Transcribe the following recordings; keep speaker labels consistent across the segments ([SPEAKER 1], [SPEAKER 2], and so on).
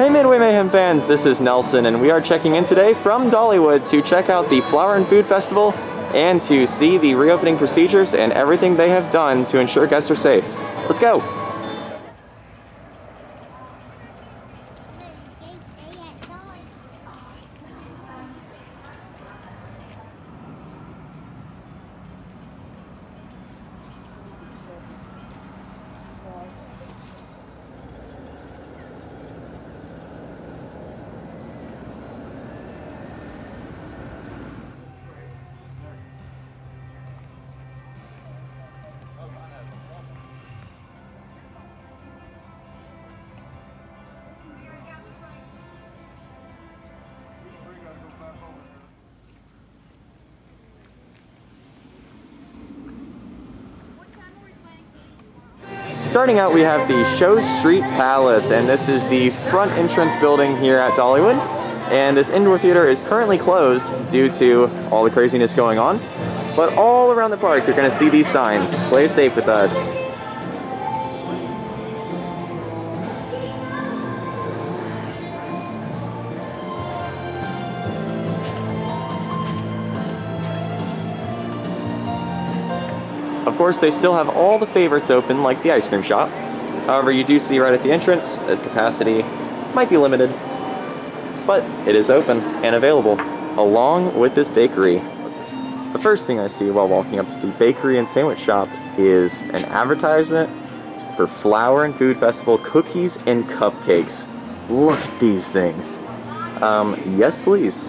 [SPEAKER 1] Hey Midway Mayhem fans, this is Nelson and we are checking in today from Dollywood to check out the Flower and Food Festival and to see the reopening procedures and everything they have done to ensure guests are safe. Let's go! Starting out, we have the Show Street Palace, and this is the front entrance building here at Dollywood. And this indoor theater is currently closed due to all the craziness going on. But all around the park, you're going to see these signs. Play safe with us. Of course, they still have all the favorites open, like the ice cream shop. However, you do see right at the entrance that capacity might be limited, but it is open and available, along with this bakery. The first thing I see while walking up to the bakery and sandwich shop is an advertisement for Flower and Food Festival cookies and cupcakes. Look at these things. Yes, please.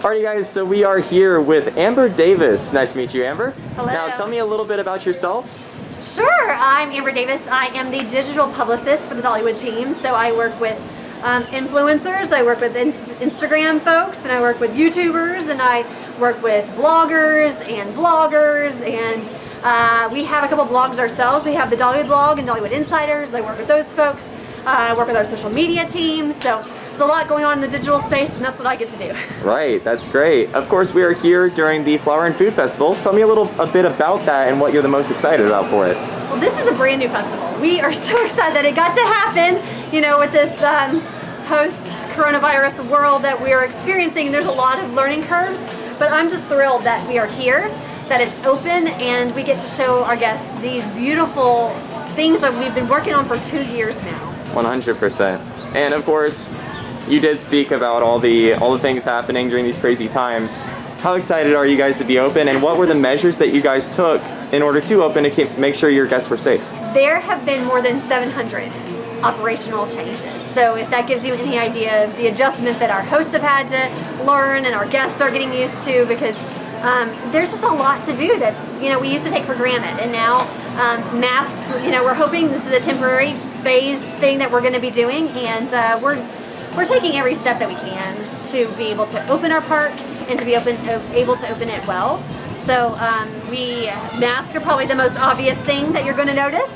[SPEAKER 1] Alrighty guys, so we are here with Amber Davis. Nice to meet you, Amber.
[SPEAKER 2] Hello.
[SPEAKER 1] Now tell me a little bit about yourself.
[SPEAKER 2] Sure, I'm Amber Davis. I am the digital publicist for the Dollywood team. So I work with influencers, I work with Instagram folks, and I work with YouTubers, and I work with bloggers and vloggers, and we have a couple blogs ourselves. We have the Dollywood blog and Dollywood Insiders. I work with those folks. I work with our social media team. So there's a lot going on in the digital space, and that's what I get to do. Right,
[SPEAKER 1] that's great. Of course, we are here during the Flower and Food Festival. Tell me a bit about that and what you're the most excited about for it.
[SPEAKER 2] Well, this is a brand new festival. We are so excited that it got to happen, you know, with this post-coronavirus world that we are experiencing. There's a lot of learning curves, but I'm just thrilled that we are here, that it's open, and we get to show our guests these beautiful things that we've been working on for 2 years now.
[SPEAKER 1] 100%. And of course, you did speak about all the things happening during these crazy times. How excited are you guys to be open, and what were the measures that you guys took in order to open to make sure your guests were safe?
[SPEAKER 2] There have been more than 700 operational changes. So if that gives you any idea of the adjustment that our hosts have had to learn and our guests are getting used to, because there's just a lot to do that, you know, we used to take for granted, and now masks, you know, we're hoping this is a temporary phased thing that we're going to be doing, and we're taking every step that we can to be able to open our park and to be able to open it well. So masks are probably the most obvious thing that you're going to notice,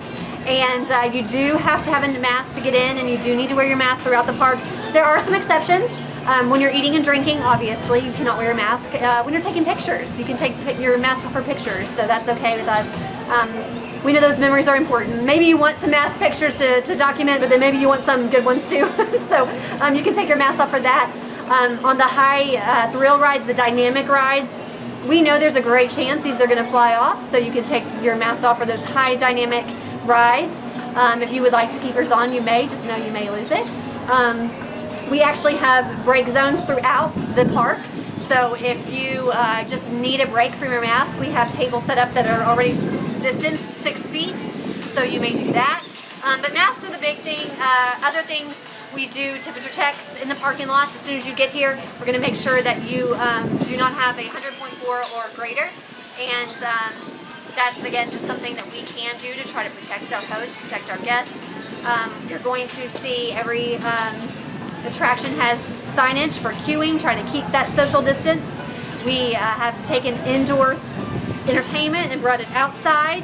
[SPEAKER 2] and you do have to have a mask to get in, and you do need to wear your mask throughout the park. There are some exceptions. When you're eating and drinking, obviously, you cannot wear a mask. When you're taking pictures, you can take your mask off for pictures, so that's okay with us. We know those memories are important. Maybe you want some mask pictures to document, but then maybe you want some good ones too. So you can take your mask off for that. On the high thrill rides, the dynamic rides, we know there's a great chance these are going to fly off, so you can take your mask off for those high dynamic rides. If you would like to keep yours on, you may, just know you may lose it. We actually have break zones throughout the park. So if you just need a break from your mask, we have tables set up that are already distanced 6 feet, so you may do that. But masks are the big thing. Other things, we do temperature checks in the parking lots. As soon as you get here, we're going to make sure that you do not have a 100.4 or greater, and that's again just something that we can do to try to protect our hosts, protect our guests. You're going to see every attraction has signage for queuing, trying to keep that social distance. We have taken indoor entertainment and brought it outside,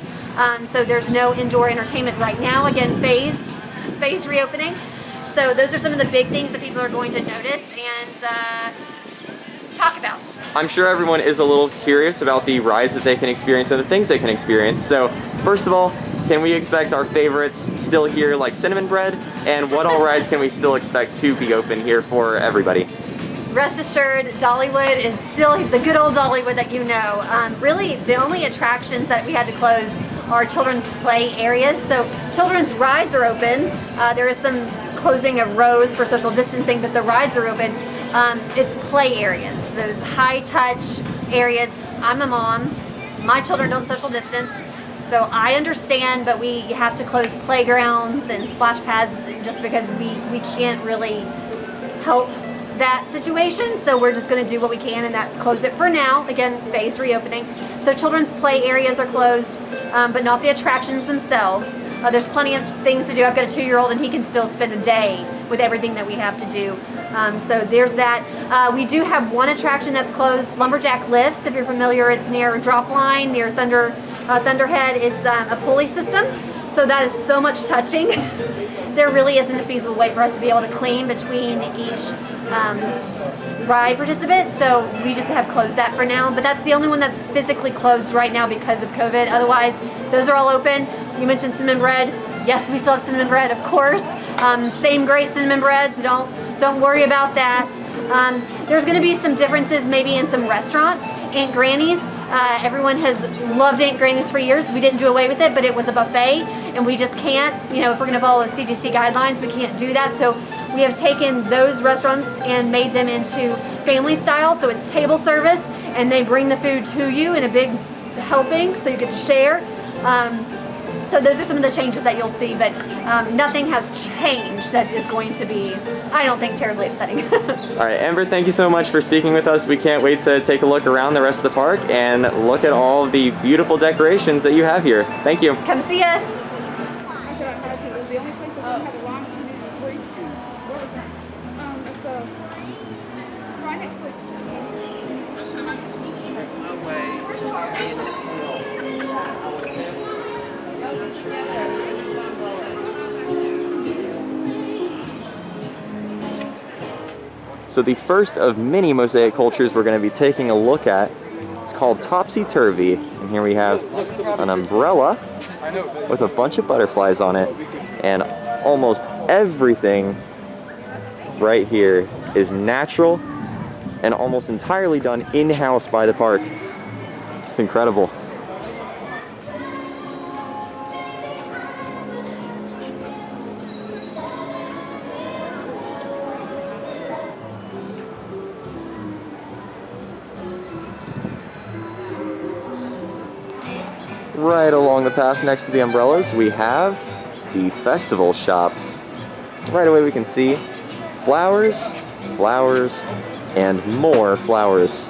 [SPEAKER 2] so there's no indoor entertainment right now. Again, phased reopening. So those are some of the big things that people are going to notice and talk about.
[SPEAKER 1] I'm sure everyone is a little curious about the rides that they can experience and the things they can experience. So first of all, can we expect our favorites still here, like cinnamon bread? And what all rides can we still expect to be open here for everybody?
[SPEAKER 2] Rest assured, Dollywood is still the good old Dollywood that you know. Really, the only attractions that we had to close are children's play areas. So children's rides are open. There is some closing of rows for social distancing, but the rides are open. It's play areas, those high touch areas. I'm a mom. My children don't social distance, so I understand, but we have to close playgrounds and splash pads just because we can't really help that situation. So we're just gonna do what we can, and that's close it for now. Again, phased reopening. So children's play areas are closed, but not the attractions themselves. There's plenty of things to do. I've got a 2-year-old and he can still spend a day with everything that we have to do. So there's that. We do have one attraction that's closed, Lumberjack Lifts. If you're familiar, it's near Drop Line, near Thunderhead. It's a pulley system. So that is so much touching. There really isn't a feasible way for us to be able to clean between each ride participant, so we just have closed that for now. But that's the only one that's physically closed right now because of COVID. Otherwise, those are all open. You mentioned cinnamon bread. Yes, we still have cinnamon bread, of course. Same great cinnamon breads. Don't worry about that. There's going to be some differences maybe in some restaurants. Aunt Granny's. Everyone has loved Aunt Granny's for years. We didn't do away with it, but it was a buffet, and we just can't. You know, if we're going to follow CDC guidelines, we can't do that. So we have taken those restaurants and made them into family style. So it's table service, and they bring the food to you in a big helping, so you get to share. So those are some of the changes that you'll see, but nothing has changed that is going to be, I don't think, terribly upsetting.
[SPEAKER 1] All right, Amber, thank you so much for speaking with us. We can't wait to take a look around the rest of the park and look at all the beautiful decorations that you have here. Thank you.
[SPEAKER 2] Come see us.
[SPEAKER 1] So the first of many mosaic cultures we're going to be taking a look at is called Topsy Turvy. And here we have an umbrella with a bunch of butterflies on it. And almost everything right here is natural and almost entirely done in-house by the park. It's incredible. Right along the path next to the umbrellas, we have the festival shop. Right away we can see flowers, flowers, and more flowers.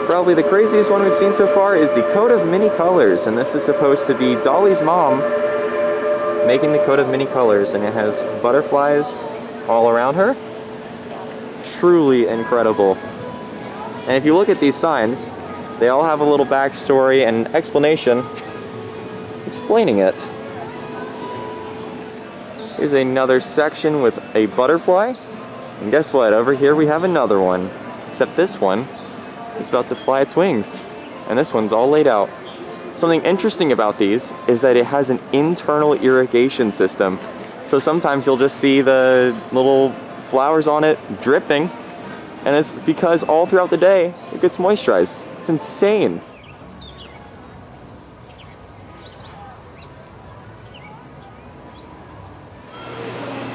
[SPEAKER 1] Probably the craziest one we've seen so far is the coat of many colors, and this is supposed to be Dolly's mom making the coat of many colors, and it has butterflies all around her. Truly incredible. And if you look at these signs, they all have a little backstory and explanation explaining it. Here's another section with a butterfly. And guess what? Over here we have another one. Except this one is about to fly its wings. And this one's all laid out. Something interesting about these is that it has an internal irrigation system. So sometimes you'll just see the little flowers on it dripping. And it's because all throughout the day it gets moisturized. It's insane.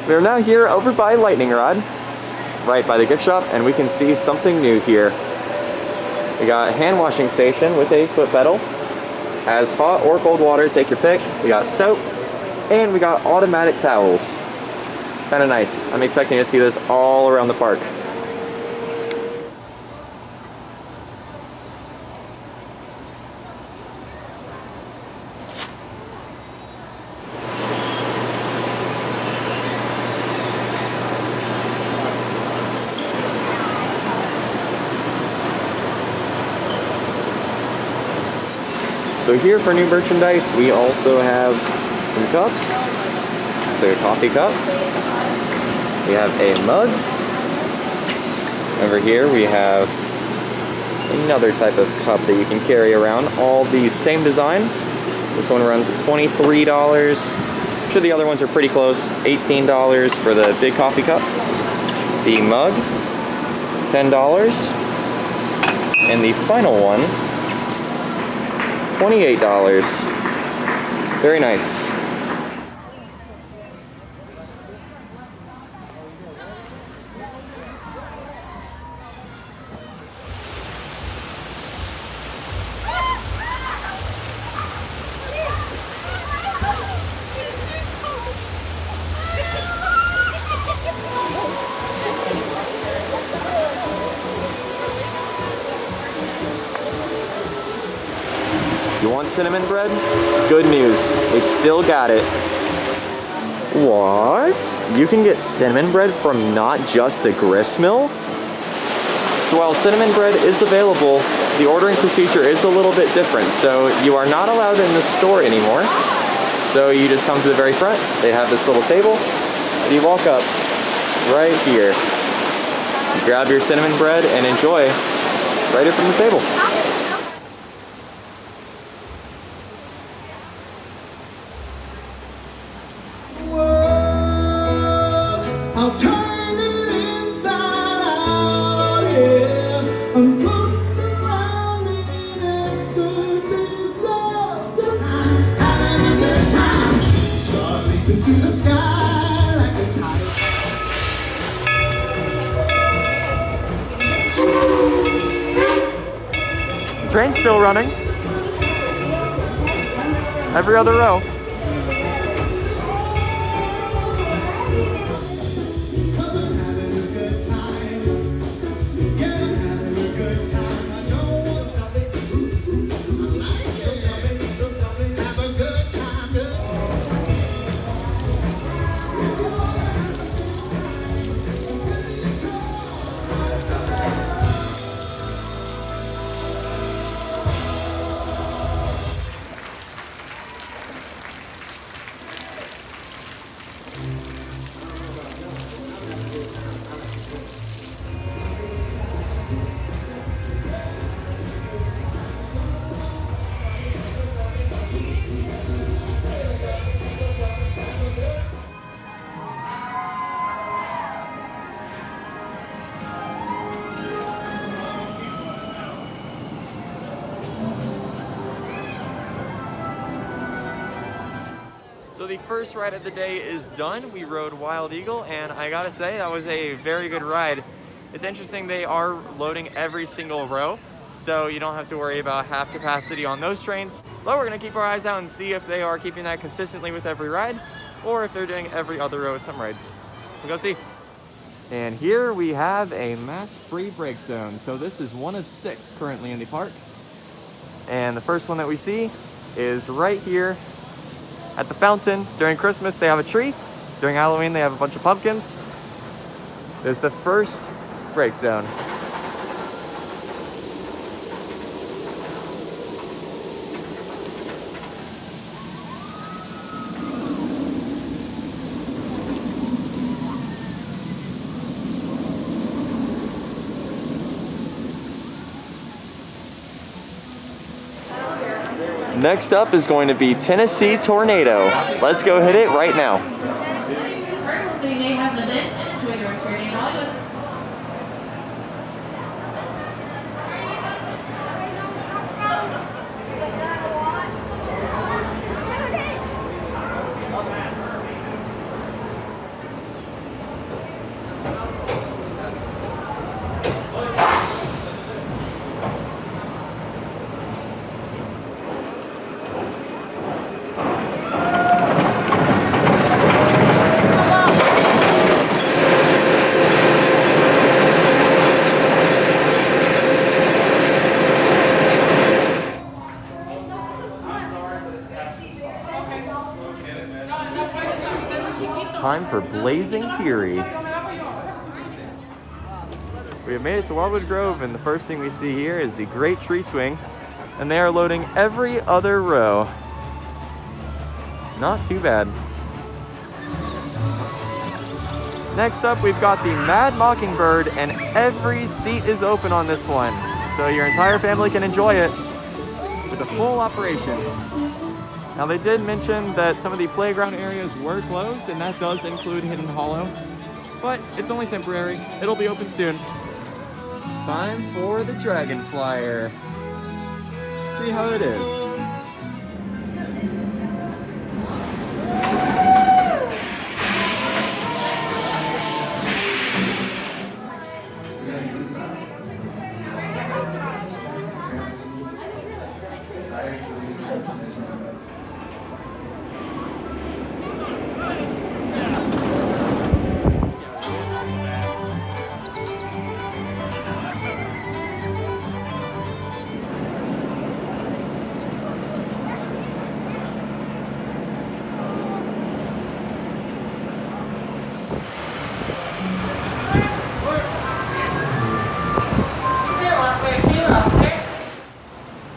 [SPEAKER 1] We are now here over by Lightning Rod, right by the gift shop, and we can see something new here. We got a hand washing station with a foot pedal. Has hot or cold water, take your pick. We got soap, and we got automatic towels. Kind of nice. I'm expecting to see this all around the park. So here for new merchandise, we also have some cups. So a coffee cup. We have a mug. Over here we have another type of cup that you can carry around. All the same design, This one runs at $23. I'm sure the other ones are pretty close. $18 for the big coffee cup. The mug, $10. And the final one, $28. Very nice. You want cinnamon bread? Good news, they still got it. What? You can get cinnamon bread from not just the grist mill? So while cinnamon bread is available, the ordering procedure is a little bit different. So you are not allowed in the store anymore. So you just come to the very front, they have this little table, and you walk up right here. You grab your cinnamon bread and enjoy right here from the table.
[SPEAKER 3] I'll turn it inside out, yeah. I'm floating around in ecstasies of good time, having a good time. Start leaping through the sky like a tide.
[SPEAKER 1] Train's still running. Every other row. So the first ride of the day is done. We rode Wild Eagle, and I gotta say, that was a very good ride. It's interesting, they are loading every single row, so you don't have to worry about half capacity on those trains. But we're gonna keep our eyes out and see if they are keeping that consistently with every ride, or if they're doing every other row with some rides. We'll go see. And here we have a mask-free break zone. So this is one of 6 currently in the park. And the first one that we see is right here at the fountain. During Christmas, they have a tree. During Halloween, they have a bunch of pumpkins. There's the first break zone. Next up is going to be Tennessee Tornado. Let's go hit it right now.
[SPEAKER 4] So you may have the event and enjoy the rest of your day in Dollywood.
[SPEAKER 1] Time for Blazing Fury. We have made it to Wildwood Grove, and the first thing we see here is the Great Tree Swing, and they are loading every other row. Not too bad. Next up, we've got the Mad Mockingbird, and every seat is open on this one, so your entire family can enjoy it with a full operation. Now they did mention that some of the playground areas were closed, and that does include Hidden Hollow, but it's only temporary. It'll be open soon. Time for the Dragon Flyer. See how it is.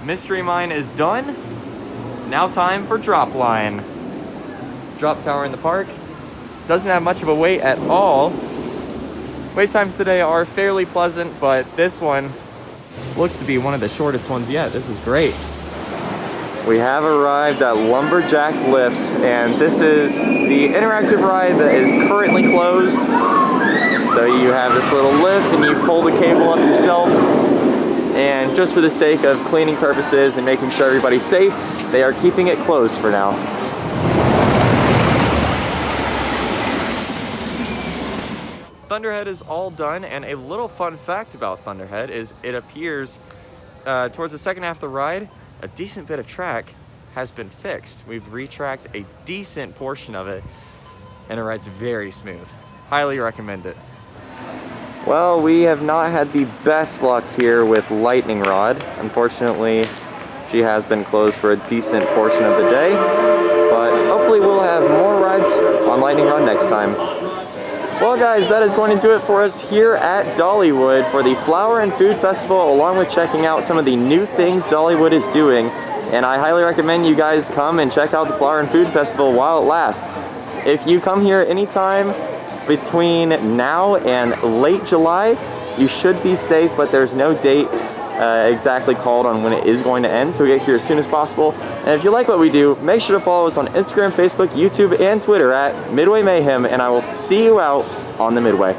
[SPEAKER 1] Mystery Mine is done. It's now time for Drop Line. Drop tower in the park. Doesn't have much of a wait at all. Wait times today are fairly pleasant, but this one looks to be one of the shortest ones yet. This is great. We have arrived at Lumberjack Lifts, and this is the interactive ride that is currently closed. So you have this little lift and you pull the cable up yourself. And just for the sake of cleaning purposes and making sure everybody's safe, they are keeping it closed for now. Thunderhead is all done, and a little fun fact about Thunderhead is it appears towards the second half of the ride, a decent bit of track has been fixed. We've retracked a decent portion of it, and it rides very smooth. Highly recommend it. Well, we have not had the best luck here with Lightning Rod. Unfortunately, she has been closed for a decent portion of the day, but hopefully we'll have more rides on Lightning Rod next time. Well guys, that is going to do it for us here at Dollywood for the Flower and Food Festival, along with checking out some of the new things Dollywood is doing. And I highly recommend you guys come and check out the Flower and Food Festival while it lasts. If you come here anytime between now and late July, you should be safe, but there's no date exactly called on when it is going to end, so get here as soon as possible. And if you like what we do, make sure to follow us on Instagram, Facebook, YouTube, and Twitter at Midway Mayhem, and I will see you out on the Midway.